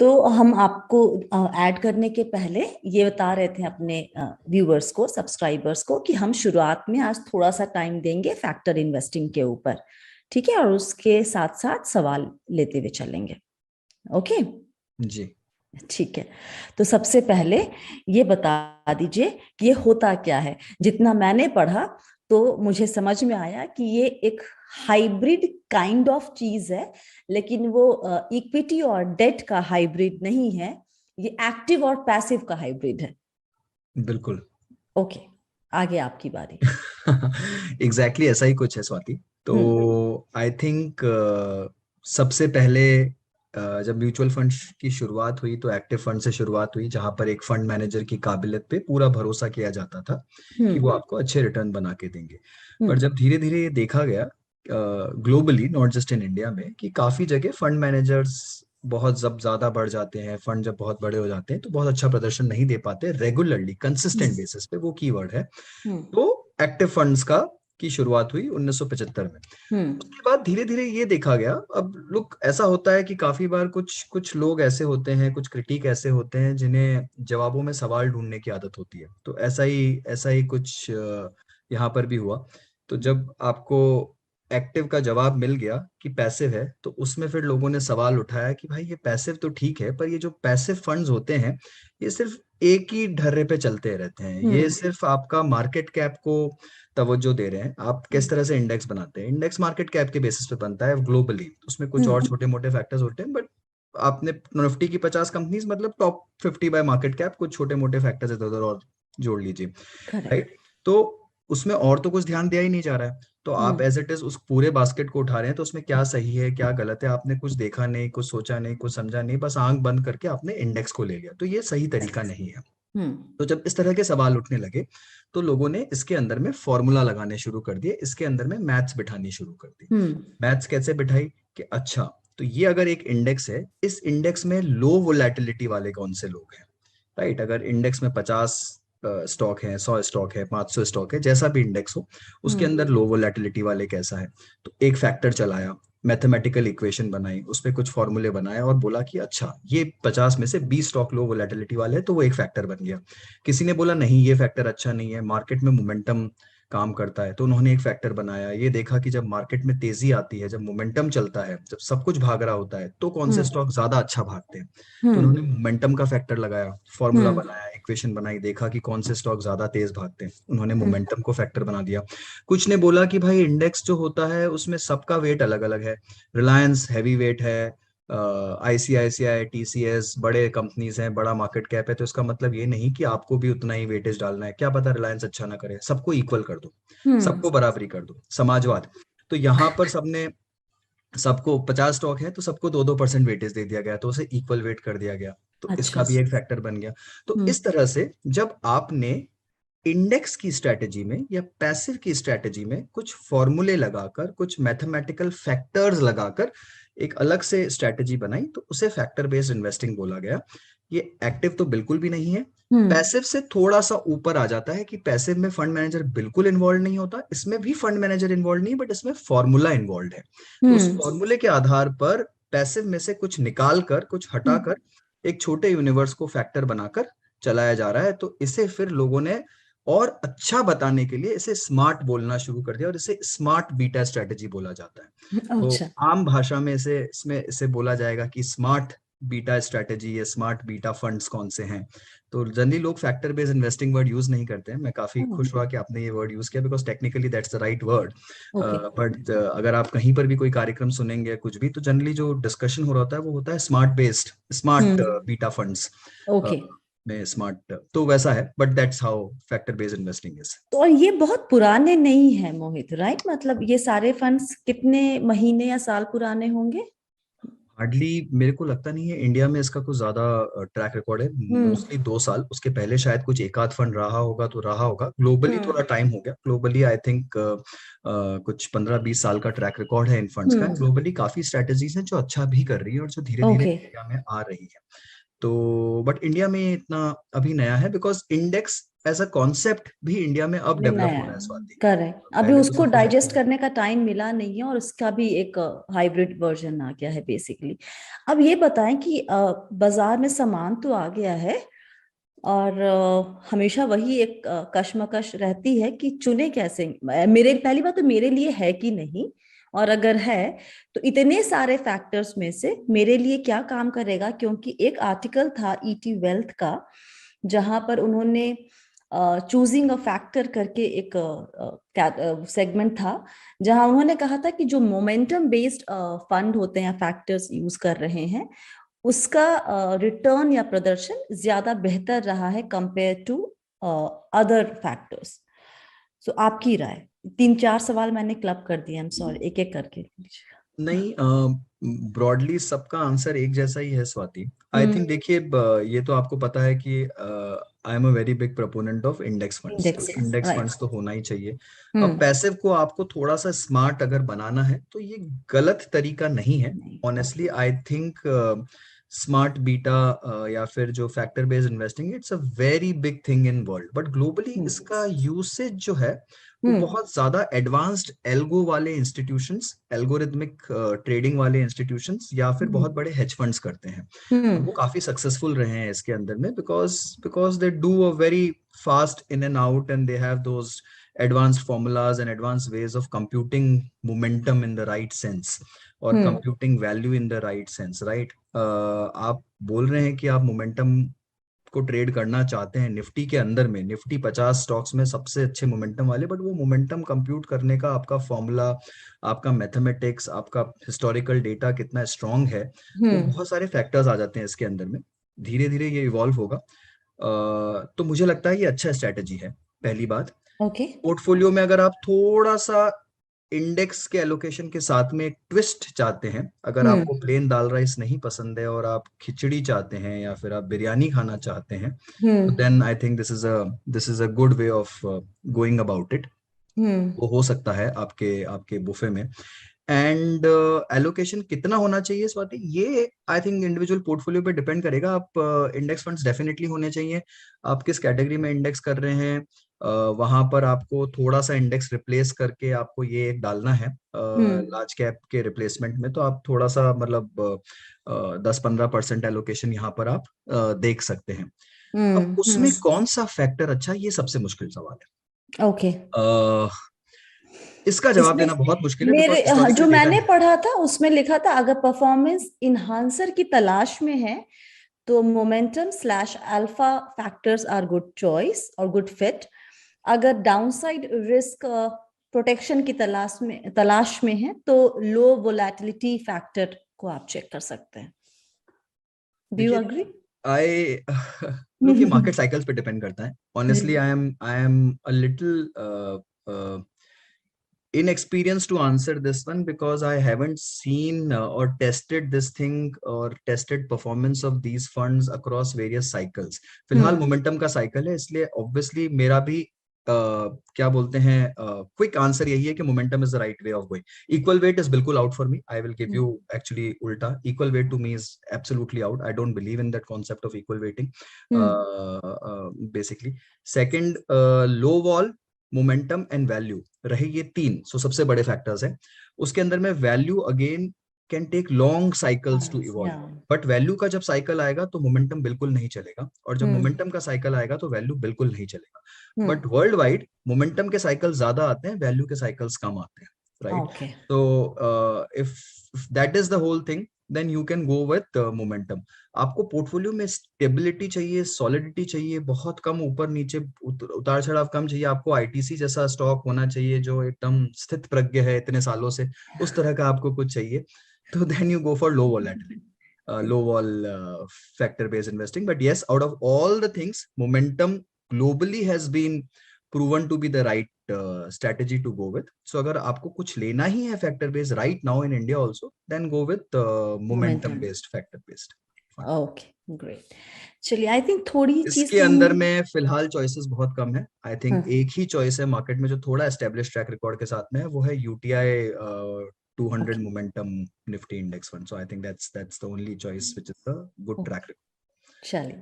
तो हम आपको ऐड करने के पहले ये बता रहे थे अपने व्यूअर्स को, सब्सक्राइबर्स को, कि हम शुरुआत में आज थोड़ा सा टाइम देंगे फैक्टर इन्वेस्टिंग के ऊपर, ठीक है, और उसके साथ साथ सवाल लेते हुए चलेंगे। ओके जी। ठीक है। तो सबसे पहले ये बता दीजिए कि ये होता क्या है। जितना मैंने पढ़ा तो मुझे समझ में आया कि ये एक हाइब्रिड काइंड ऑफ चीज है, लेकिन वो इक्विटी और डेट का हाइब्रिड नहीं है, ये एक्टिव और पैसिव का हाइब्रिड है। बिल्कुल। ओके, आगे आपकी बारी। एग्जैक्टली ऐसा ही कुछ है स्वाति। हम्म तो आई थिंक सबसे पहले जब म्यूचुअल फंड की शुरुआत हुई तो एक्टिव फंड से शुरुआत हुई, जहां पर एक फंड मैनेजर की काबिलियत पे पूरा भरोसा किया जाता था कि वो हम्म आपको अच्छे रिटर्न बना के देंगे। पर हम्म जब धीरे धीरे ये देखा गया globally, not just in India में, कि काफी जगह फंड मैनेजर्स बहुत जब ज्यादा बढ़ जाते हैं, फंड जब बहुत बड़े हो जाते हैं तो बहुत अच्छा प्रदर्शन नहीं दे पाते रेगुलरली, कंसिस्टेंट बेसिस पे, वो कीवर्ड है। हम्म तो एक्टिव फंड्स का की शुरुआत हुई 1975 में। हम्म उसके बाद धीरे धीरे ये देखा गया, अब लोग, ऐसा होता है कि काफी बार कुछ कुछ लोग ऐसे होते हैं, कुछ क्रिटिक ऐसे होते हैं जिन्हें जवाबों में सवाल ढूंढने की आदत होती है। तो ऐसा ही कुछ यहाँ पर भी हुआ। तो जब आपको एक्टिव का जवाब मिल गया कि पैसिव है, तो उसमें फिर लोगों ने सवाल उठाया कि भाई ये पैसिव तो ठीक है, पर ये जो पैसिव फंड्स होते हैं ये सिर्फ एक ही ढर्रे पे चलते रहते हैं, ये हम्म सिर्फ आपका मार्केट कैप को तवज्जो दे रहे हैं। आप किस तरह से इंडेक्स बनाते हैं? इंडेक्स मार्केट कैप के बेसिस पे बनता है ग्लोबली, उसमें कुछ और हम्म छोटे मोटे फैक्टर्स होते हैं, बट आपने निफ्टी की 50 कंपनीज मतलब टॉप 50 बाय मार्केट कैप, कुछ छोटे मोटे फैक्टर्स इधर उधर और जोड़ लीजिए, करेक्ट। राइट? तो उसमें और तो कुछ ध्यान दिया ही नहीं जा रहा है। तो आप हम्म एज इट इज उस पूरे बास्केट को उठा रहे हैं, तो उसमें क्या सही है क्या गलत है आपने कुछ देखा नहीं, कुछ सोचा नहीं, कुछ समझा नहीं, बस आंख बंद करके आपने इंडेक्स को ले लिया। तो ये सही तरीका नहीं है। हम्म तो जब इस तरह के सवाल उठने लगे तो लोगों ने इसके अंदर में फॉर्मूला लगाने शुरू कर दिए, इसके अंदर में मैथ्स बिठानी शुरू कर दी। हम्म मैथ्स कैसे बिठाई? कि अच्छा, तो ये अगर एक इंडेक्स है, इस इंडेक्स में लो वोलेटिलिटी वाले कौन से लोग हैं, राइट? अगर इंडेक्स में 50 स्टॉक है, 100 स्टॉक है, 500 स्टॉक है, जैसा भी इंडेक्स हो, उसके हम्म अंदर लो वोलेटिलिटी वाले कैसा है। तो एक फैक्टर चलाया, मैथमेटिकल इक्वेशन बनाई, उस पर कुछ फॉर्मूले बनाए और बोला कि अच्छा ये 50 में से 20 स्टॉक लो वोलेटिलिटी वाले हैं, तो वो एक फैक्टर बन गया। किसी ने बोला नहीं ये फैक्टर अच्छा नहीं है, मार्केट में मोमेंटम काम करता है, तो उन्होंने एक फैक्टर बनाया। ये देखा कि जब मार्केट में तेजी आती है, जब मोमेंटम चलता है, जब सब कुछ भाग रहा होता है, तो कौन से हम्म स्टॉक ज्यादा अच्छा भागते हैं। तो हम्म उन्होंने मोमेंटम का फैक्टर लगाया, फॉर्मूला हम्म बनाया, इक्वेशन बनाई, देखा कि कौन से स्टॉक ज्यादा तेज भागते हैं, उन्होंने हम्म मोमेंटम को फैक्टर बना दिया। कुछ ने बोला कि भाई इंडेक्स जो होता है उसमें सबका वेट अलग अलग है, रिलायंस हैवी वेट है, आईसीआईसीआई, टीसीएस बड़े कंपनीज हैं, बड़ा मार्केट कैप है, तो इसका मतलब ये नहीं कि आपको भी उतना ही वेटेज डालना है, क्या पता रिलायंस अच्छा ना करे, सबको इक्वल कर दो, हम्म सबको बराबरी कर दो, समाजवाद। तो यहाँ पर सबने, सबको 50 स्टॉक है तो सबको 2-2% वेटेज दे दिया गया, तो उसे इक्वल वेट कर दिया गया, तो अच्छा। इसका भी एक फैक्टर बन गया। तो हम्म इस तरह से जब आपने इंडेक्स की स्ट्रेटेजी में या पैसिव की स्ट्रेटेजी में कुछ फॉर्मूले लगाकर, कुछ मैथमेटिकल फैक्टर्स लगाकर एक अलग से स्ट्रेटेजी बनाई, तो उसे फैक्टर बेस्ड इन्वेस्टिंग बोला गया। ये एक्टिव तो बिल्कुल भी नहीं है, हम्म पैसिव से थोड़ा सा ऊपर आ जाता है कि पैसिव में फंड मैनेजर बिल्कुल इन्वॉल्व नहीं होता, इसमें भी फंड मैनेजर इन्वॉल्व नहीं, बट इसमें फॉर्मूला इन्वॉल्व है। तो उस हम्म फॉर्मूले के आधार पर पैसिव में से कुछ निकाल कर, कुछ हटाकर, एक छोटे यूनिवर्स को फैक्टर बनाकर चलाया जा रहा है। तो इसे फिर लोगों ने और अच्छा बताने के लिए इसे स्मार्ट बोलना शुरू कर दिया, और इसे स्मार्ट बीटा स्ट्रेटेजी बोला जाता है। तो अच्छा। आम भाषा में इसे बोला जाएगा कि स्मार्ट बीटा स्ट्रेटेजी या स्मार्ट बीटा फंड्स कौन से हैं। तो जनरली लोग factor based investing word use नहीं करते हैं, मैं काफी खुश हुआ कि आपने ये वर्ड यूज किया, because technically that's the right word. Okay. But अगर आप कहीं पर भी कोई कार्यक्रम सुनेंगे कुछ भी, तो जनरली जो डिस्कशन हो रहा होता है वो होता है स्मार्ट हम्म बीटा फंड्स ओके। में स्मार्ट, तो वैसा है, but that's how factor based investing is. तो और ये बहुत पुराने नहीं है मोहित, राइट? मतलब ये सारे फंड्स कितने महीने या साल पुराने होंगे? हार्डली, मेरे को लगता नहीं है इंडिया में इसका कुछ ज्यादा ट्रैक रिकॉर्ड है, हम्म मोस्टली 2 साल, उसके पहले शायद कुछ एक आध फंड रहा होगा तो रहा होगा। ग्लोबली हम्म थोड़ा टाइम हो गया, ग्लोबली आई थिंक कुछ 15-20 साल का ट्रैक रिकॉर्ड है इन फंड्स का। हम्म ग्लोबली काफी स्ट्रेटेजीज हैं जो अच्छा भी कर रही है और जो धीरे धीरे ओके। इंडिया में आ रही है। तो बट इंडिया में इतना अभी नया है, बिकॉज इंडेक्स ऐसा कॉन्सेप्ट भी इंडिया में अब नहीं डेवलप हो नया रहा है है, स्वाति। करेक्ट। अभी पहले तो उसको बिल्कुल नहीं डाइजेस्ट था। करने का टाइम मिला नहीं है और उसका भी एक हाइब्रिड वर्जन आ गया है बेसिकली। अब ये बताएं कि बाजार में सामान तो आ गया है और हमेशा वही एक कश्मकश रहती है कि चुने कैसे। मेरे पहली बात तो मेरे लिए है कि नहीं, और अगर है तो इतने सारे फैक्टर्स में से मेरे लिए क्या काम करेगा। क्योंकि एक आर्टिकल था ईटी वेल्थ का जहां पर उन्होंने चूजिंग अ फैक्टर करके एक सेगमेंट था जहां उन्होंने कहा था कि जो मोमेंटम बेस्ड फंड होते हैं, फैक्टर्स यूज कर रहे हैं, उसका रिटर्न या प्रदर्शन ज्यादा बेहतर रहा है कंपेयर टू अदर फैक्टर्स। सो आपकी राय। 3-4 सवाल मैंने क्लब कर दिए, आई एम सॉरी, एक एक करके लीजिएगा। नहीं, ब्रॉडली सबका आंसर एक जैसा ही है स्वाति। आई थिंक हम्म। देखिए, ये तो आपको पता है कि आई am a very big proponent of index funds, तो इंडेक्स, इंडेक्स राइट। फंड्स तो होना ही चाहिए। अब हम्म। पैसिव को आपको थोड़ा सा स्मार्ट अगर बनाना है तो ये गलत तरीका नहीं है। नहीं, honestly okay. I think smart beta या फिर जो factor based investing, it's a very big thing in world, but globally hmm. इसका यूसेज जो है वो हम्म। बहुत ज्यादा एडवांस्ड एल्गो वाले इंस्टीट्यूशंस, एल्गोरिथमिक ट्रेडिंग वाले इंस्टीट्यूशंस या फिर बहुत हम्म। बड़े हेज फंड्स करते हैं। और हम्म। वो काफी सक्सेसफुल रहे हैं इसके अंदर में, because because they do a very fast in and out and they have those advanced formulas and advanced ways of computing momentum in the right sense और हम्म। computing value in the right sense, right? आप बोल रहे हैं कि आप momentum को trade करना चाहते हैं निफ्टी के अंदर में, निफ्टी 50 स्टॉक्स में सबसे अच्छे मोमेंटम वाले, बट वो मोमेंटम कंप्यूट करने का आपका फॉर्मूला, आपका मैथमेटिक्स, आपका हिस्टोरिकल डेटा कितना स्ट्रांग है, वो हम्म। बहुत सारे फैक्टर्स आ जाते हैं इसके अंदर में। धीरे धीरे ये इवॉल्व होगा। तो मुझे लगता है ये अच्छा स्ट्रैटेजी है। पहली बात, ओके। पोर्टफोलियो में अगर आप थोड़ा सा इंडेक्स के एलोकेशन के साथ में एक ट्विस्ट चाहते हैं, अगर हम्म। आपको प्लेन दाल राइस नहीं पसंद है और आप खिचड़ी चाहते हैं या फिर आप बिरयानी खाना चाहते हैं, तो hmm. Then I think this is a good way of going about it. Hmm. वो हो सकता है आपके आपके बुफे में। एंड एलोकेशन कितना होना चाहिए स्वाति, ये आई थिंक इंडिविजुअल पोर्टफोलियो पे डिपेंड करेगा। आप इंडेक्स फंड्स डेफिनेटली होने चाहिए। आप किस कैटेगरी में इंडेक्स कर रहे हैं, वहां पर आपको थोड़ा सा इंडेक्स रिप्लेस करके आपको ये एक डालना है हम्म। लार्ज कैप के रिप्लेसमेंट में, तो आप थोड़ा सा मतलब 10-15% एलोकेशन यहाँ पर आप देख सकते हैं। अब हम्म। उसमें कौन सा फैक्टर अच्छा, ये सबसे मुश्किल सवाल ओके। है। इसका जवाब इसमें देना बहुत मुश्किल है, मेरे बिकॉज हिस्टोरिकल जो डेटा मैंने है। पढ़ा था उसमें लिखा था अगर परफॉर्मेंस इन्हांसर की तलाश में है तो momentum slash alpha factors are good choice और गुड फिट। अगर डाउनसाइड रिस्क प्रोटेक्शन की तलाश में है तो लो वोलेटिलिटी फैक्टर को आप चेक कर सकते हैं। डू यू देखिए, अग्री? आई लोग, ये मार्केट साइकिल्स पे डिपेंड करता है। ऑनेस्टली जी। I am a little inexperienced to answer this one, because I haven't seen or tested this thing or tested performance of these funds across various cycles. फिलहाल हम्म। Momentum का cycle है, इसलिए obviously मेरा भी क्या बोलते हैं, क्विक आंसर यही है कि momentum is the right way of going. Equal weight is बिल्कुल out for me. I will give you actually उल्टा, equal weight to me is absolutely out. I don't believe in that concept of equal weighting hmm. Basically. Second, low vol, momentum and value रहे ये तीन, सो सबसे बड़े factors हैं। उसके अंदर में value again can take long cycles to evolve, yeah. But value का जब साइकिल आएगा तो मोमेंटम बिल्कुल नहीं चलेगा, और जब हम्म। मोमेंटम का साइकिल आएगा तो वैल्यू बिल्कुल नहीं चलेगा। Hmm. But worldwide momentum के साइकिल ज्यादा आते हैं, वैल्यू के साइकिल्स कम आते हैं, राइट? ओके। तो if that is the whole thing, then you can go with momentum. आपको पोर्टफोलियो में स्टेबिलिटी चाहिए, सॉलिडिटी चाहिए, बहुत कम ऊपर नीचे उतार चढ़ाव कम चाहिए। आपको आईटीसी जैसा स्टॉक होना चाहिए जो एकदम स्थित प्रज्ञ है इतने सालों से, उस तरह का आपको कुछ चाहिए। तो then you go for low volatility, low vol factor based investing. But yes, out of all the things, momentum globally has been proven to be the right strategy to go with. So अगर आपको कुछ लेना ही है factor based right now in India also, then go with momentum momentum. based factor based fund. Okay, great. चलिए, I think थोड़ी चीज इसके तो अंदर हमने। में फिलहाल चॉइसेस बहुत कम है। आई थिंक हाँ। एक ही चॉइस है मार्केट में जो थोड़ा एस्टेब्लिश ट्रैक रिकॉर्ड के साथ में है, वो है UTI 200 okay. Momentum Nifty index fund. So I think that's the only choice which is the good track. चलिए।